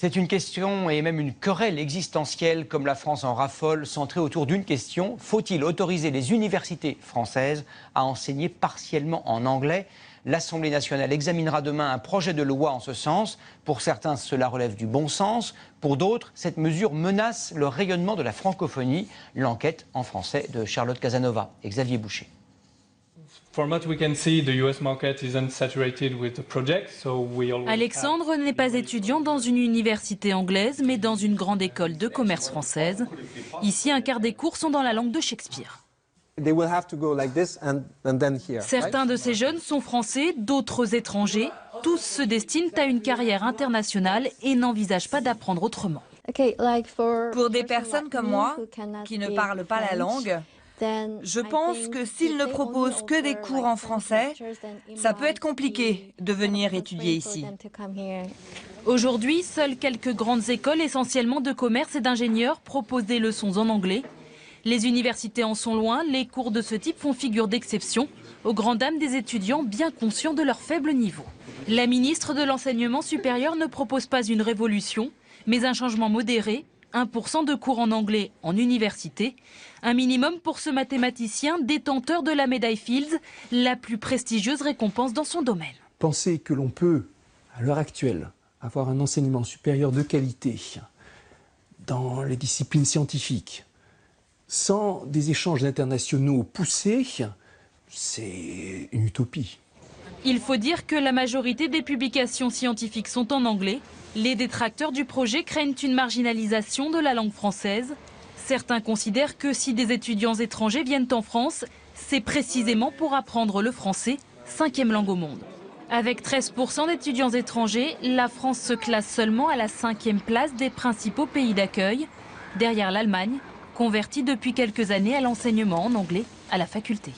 C'est une question et même une querelle existentielle comme la France en raffole, centrée autour d'une question. Faut-il autoriser les universités françaises à enseigner partiellement en anglais? L'Assemblée nationale examinera demain un projet de loi en ce sens. Pour certains, cela relève du bon sens. Pour d'autres, cette mesure menace le rayonnement de la francophonie. L'enquête en français de Charlotte Casanova et Xavier Boucher. Alexandre n'est pas étudiant dans une université anglaise, mais dans une grande école de commerce française. Ici, un quart des cours sont dans la langue de Shakespeare. Certains de ces jeunes sont français, d'autres étrangers. Tous se destinent à une carrière internationale et n'envisagent pas d'apprendre autrement. Pour des personnes comme moi, qui ne parlent pas la langue, je pense que s'ils ne proposent que des cours en français, ça peut être compliqué de venir étudier ici. Aujourd'hui, seules quelques grandes écoles, essentiellement de commerce et d'ingénieurs, proposent des leçons en anglais. Les universités en sont loin, les cours de ce type font figure d'exception, aux grandes dames des étudiants bien conscients de leur faible niveau. La ministre de l'Enseignement supérieur ne propose pas une révolution, mais un changement modéré. 1% de cours en anglais en université, un minimum pour ce mathématicien détenteur de la médaille Fields, la plus prestigieuse récompense dans son domaine. Penser que l'on peut, à l'heure actuelle, avoir un enseignement supérieur de qualité dans les disciplines scientifiques, sans des échanges internationaux poussés, c'est une utopie. Il faut dire que la majorité des publications scientifiques sont en anglais. Les détracteurs du projet craignent une marginalisation de la langue française. Certains considèrent que si des étudiants étrangers viennent en France, c'est précisément pour apprendre le français, 5e langue au monde. Avec 13% d'étudiants étrangers, la France se classe seulement à la 5e place des principaux pays d'accueil, derrière l'Allemagne, convertie depuis quelques années à l'enseignement en anglais à la faculté.